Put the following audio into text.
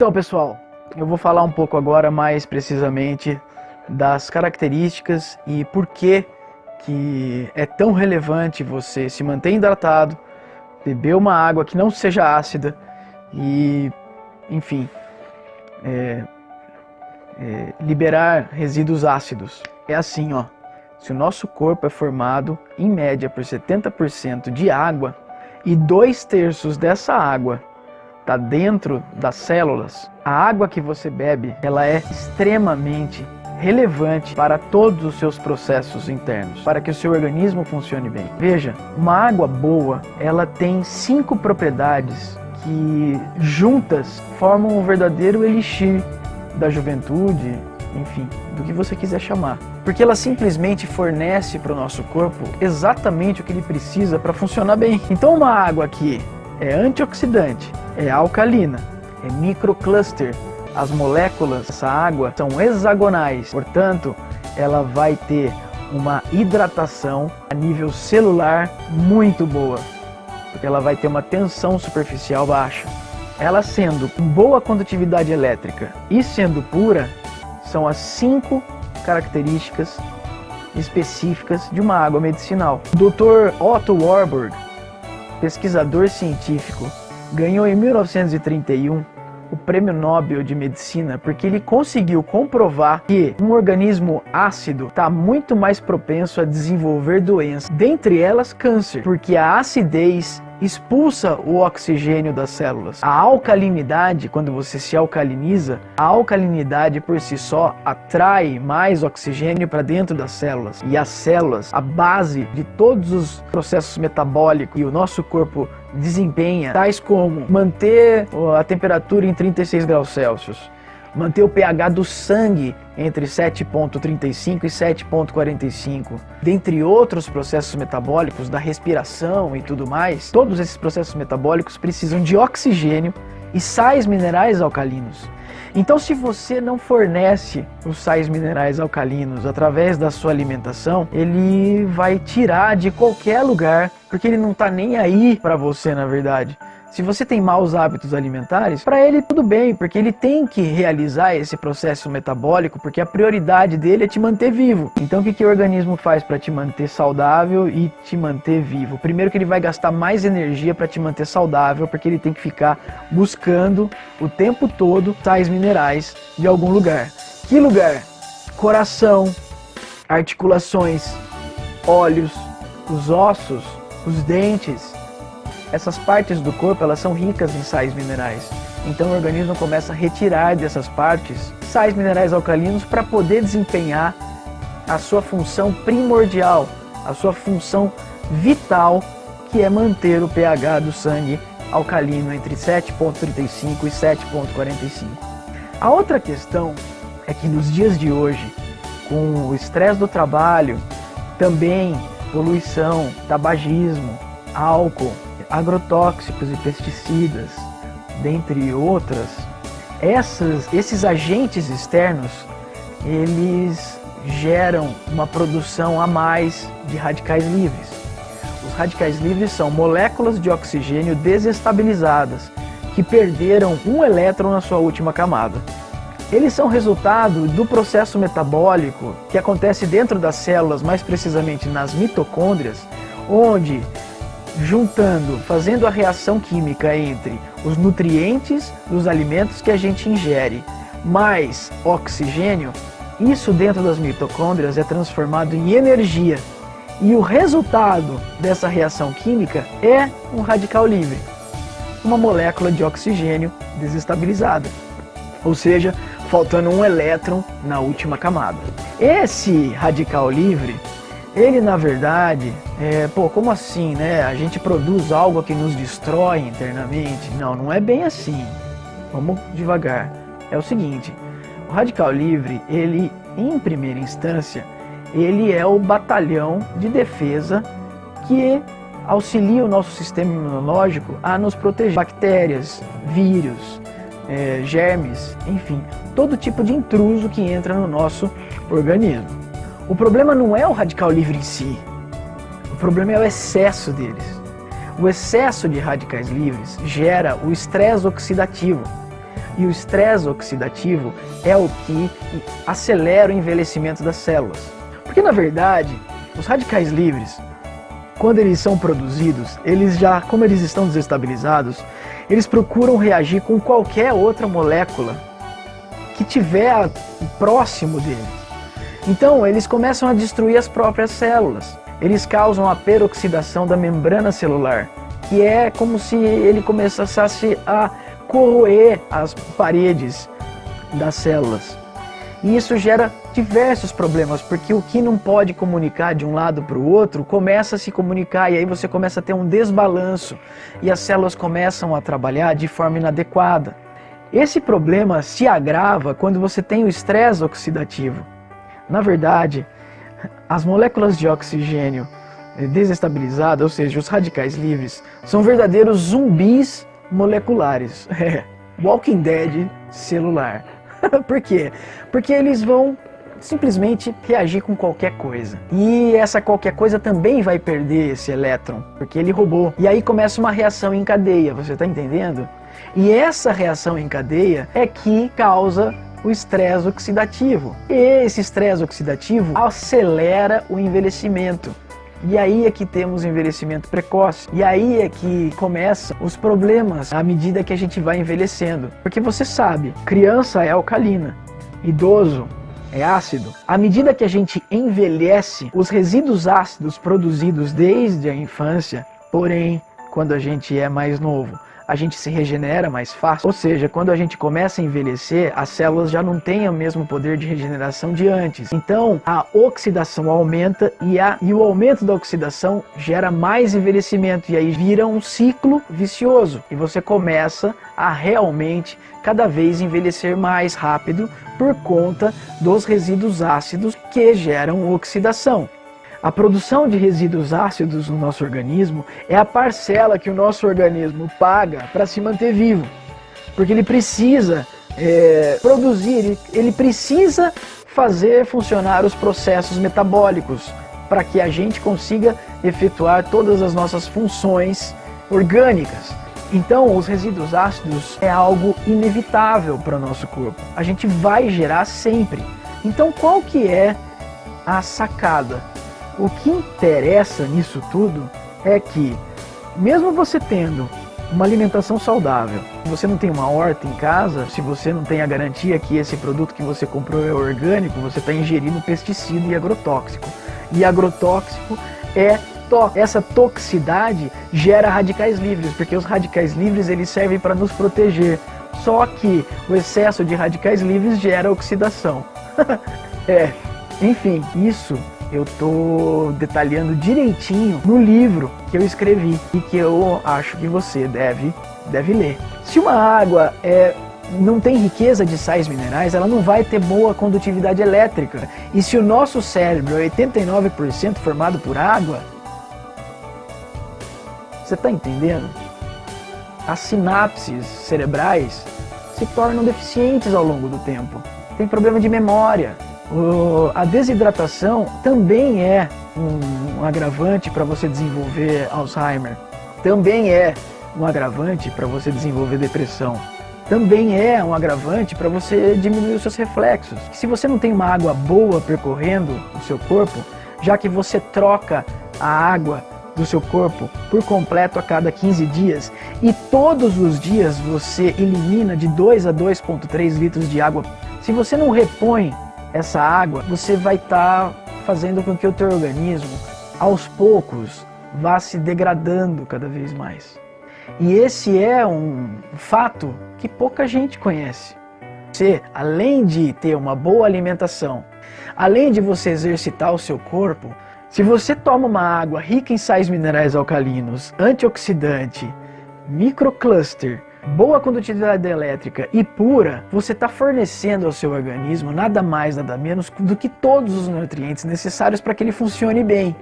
Então, pessoal, eu vou falar um pouco agora mais precisamente das características e por que é tão relevante você se manter hidratado, beber uma água que não seja ácida e, enfim, liberar resíduos ácidos. É assim, ó, se o nosso corpo é formado em média por 70% de água e 2/3 dessa água está dentro das células, a água que você bebe, ela é extremamente relevante para todos os seus processos internos, para que o seu organismo funcione bem. Veja, uma água boa, ela tem 5 propriedades que juntas formam um verdadeiro elixir da juventude, enfim, do que você quiser chamar. Porque ela simplesmente fornece para o nosso corpo exatamente o que ele precisa para funcionar bem. Então uma água que é antioxidante, é alcalina, é microcluster, as moléculas dessa água são hexagonais, portanto, ela vai ter uma hidratação a nível celular muito boa, porque ela vai ter uma tensão superficial baixa. Ela sendo com boa condutividade elétrica e sendo pura, são as 5 características específicas de uma água medicinal. O Dr. Otto Warburg, pesquisador científico, ganhou em 1931 o Prêmio Nobel de Medicina porque ele conseguiu comprovar que um organismo ácido está muito mais propenso a desenvolver doenças, dentre elas câncer, porque a acidez expulsa o oxigênio das células. A alcalinidade, quando você se alcaliniza, a alcalinidade por si só atrai mais oxigênio para dentro das células. E as células, a base de todos os processos metabólicos que o nosso corpo desempenha, tais como manter a temperatura em 36 graus Celsius, manter o pH do sangue entre 7,35 e 7,45, dentre outros processos metabólicos, da respiração e tudo mais. Todos esses processos metabólicos precisam de oxigênio e sais minerais alcalinos. Então, se você não fornece os sais minerais alcalinos através da sua alimentação, ele vai tirar de qualquer lugar, porque ele não está nem aí para você, na verdade. Se você tem maus hábitos alimentares, para ele tudo bem, porque ele tem que realizar esse processo metabólico, porque a prioridade dele é te manter vivo. Então o que o organismo faz para te manter saudável e te manter vivo? Primeiro que ele vai gastar mais energia para te manter saudável, porque ele tem que ficar buscando o tempo todo sais minerais de algum lugar. Que lugar? Coração, articulações, olhos, os ossos, os dentes. Essas partes do corpo, elas são ricas em sais minerais. Então o organismo começa a retirar dessas partes sais minerais alcalinos para poder desempenhar a sua função primordial, a sua função vital, que é manter o pH do sangue alcalino entre 7,35 e 7,45. A outra questão é que nos dias de hoje, com o estresse do trabalho, também poluição, tabagismo, álcool, agrotóxicos e pesticidas, dentre outras, esses agentes externos, eles geram uma produção a mais de radicais livres. Os radicais livres são moléculas de oxigênio desestabilizadas, que perderam um elétron na sua última camada. Eles são resultado do processo metabólico que acontece dentro das células, mais precisamente nas mitocôndrias, onde fazendo a reação química entre os nutrientes dos alimentos que a gente ingere, mais oxigênio, isso dentro das mitocôndrias é transformado em energia. E o resultado dessa reação química é um radical livre, uma molécula de oxigênio desestabilizada, ou seja, faltando um elétron na última camada. Esse radical livre, ele na verdade, como assim, né? A gente produz algo que nos destrói internamente? Não, não é bem assim. Vamos devagar. É o seguinte, o radical livre, ele, em primeira instância, ele é o batalhão de defesa que auxilia o nosso sistema imunológico a nos proteger. Bactérias, vírus, germes, enfim, todo tipo de intruso que entra no nosso organismo. O problema não é o radical livre em si, o problema é o excesso deles. O excesso de radicais livres gera o estresse oxidativo. E o estresse oxidativo é o que acelera o envelhecimento das células. Porque na verdade, os radicais livres, quando eles são produzidos, como eles estão desestabilizados, eles procuram reagir com qualquer outra molécula que tiver próximo deles. Então, eles começam a destruir as próprias células. Eles causam a peroxidação da membrana celular, que é como se ele começasse a corroer as paredes das células. E isso gera diversos problemas, porque o que não pode comunicar de um lado para o outro começa a se comunicar, e aí você começa a ter um desbalanço e as células começam a trabalhar de forma inadequada. Esse problema se agrava quando você tem o estresse oxidativo. Na verdade, as moléculas de oxigênio desestabilizadas, ou seja, os radicais livres, são verdadeiros zumbis moleculares. Walking Dead celular. Por quê? Porque eles vão simplesmente reagir com qualquer coisa. E essa qualquer coisa também vai perder esse elétron, porque ele roubou. E aí começa uma reação em cadeia, você está entendendo? E essa reação em cadeia é que causa o estresse oxidativo. E esse estresse oxidativo acelera o envelhecimento. E aí é que temos envelhecimento precoce. E aí é que começam os problemas à medida que a gente vai envelhecendo. Porque você sabe, criança é alcalina, idoso é ácido. À medida que a gente envelhece, os resíduos ácidos produzidos desde a infância, porém, quando a gente é mais novo, a gente se regenera mais fácil. Ou seja, quando a gente começa a envelhecer, as células já não têm o mesmo poder de regeneração de antes. Então, a oxidação aumenta e o aumento da oxidação gera mais envelhecimento. E aí vira um ciclo vicioso. E você começa a realmente cada vez envelhecer mais rápido por conta dos resíduos ácidos que geram oxidação. A produção de resíduos ácidos no nosso organismo é a parcela que o nosso organismo paga para se manter vivo. Porque ele precisa produzir, ele precisa fazer funcionar os processos metabólicos para que a gente consiga efetuar todas as nossas funções orgânicas. Então, os resíduos ácidos é algo inevitável para o nosso corpo. A gente vai gerar sempre. Então, qual que é a sacada? O que interessa nisso tudo é que, mesmo você tendo uma alimentação saudável, se você não tem uma horta em casa, se você não tem a garantia que esse produto que você comprou é orgânico, você está ingerindo pesticida e agrotóxico. E agrotóxico é tóxico. Essa toxicidade gera radicais livres, porque os radicais livres eles servem para nos proteger. Só que o excesso de radicais livres gera oxidação. Enfim, isso eu tô detalhando direitinho no livro que eu escrevi e que eu acho que você deve ler. Se uma água não tem riqueza de sais minerais, ela não vai ter boa condutividade elétrica. E se o nosso cérebro é 89% formado por água, você está entendendo? As sinapses cerebrais se tornam deficientes ao longo do tempo. Tem problema de memória. A desidratação também é um agravante para você desenvolver Alzheimer. Também é um agravante para você desenvolver depressão. Também é um agravante para você diminuir os seus reflexos. Se você não tem uma água boa percorrendo o seu corpo, já que você troca a água do seu corpo por completo a cada 15 dias e todos os dias você elimina de 2 a 2,3 litros de água, se você não repõe essa água, você vai estar fazendo com que o teu organismo, aos poucos, vá se degradando cada vez mais. E esse é um fato que pouca gente conhece. Você, além de ter uma boa alimentação, além de você exercitar o seu corpo, se você toma uma água rica em sais minerais alcalinos, antioxidante, microcluster, boa condutividade elétrica e pura, você está fornecendo ao seu organismo nada mais, nada menos do que todos os nutrientes necessários para que ele funcione bem.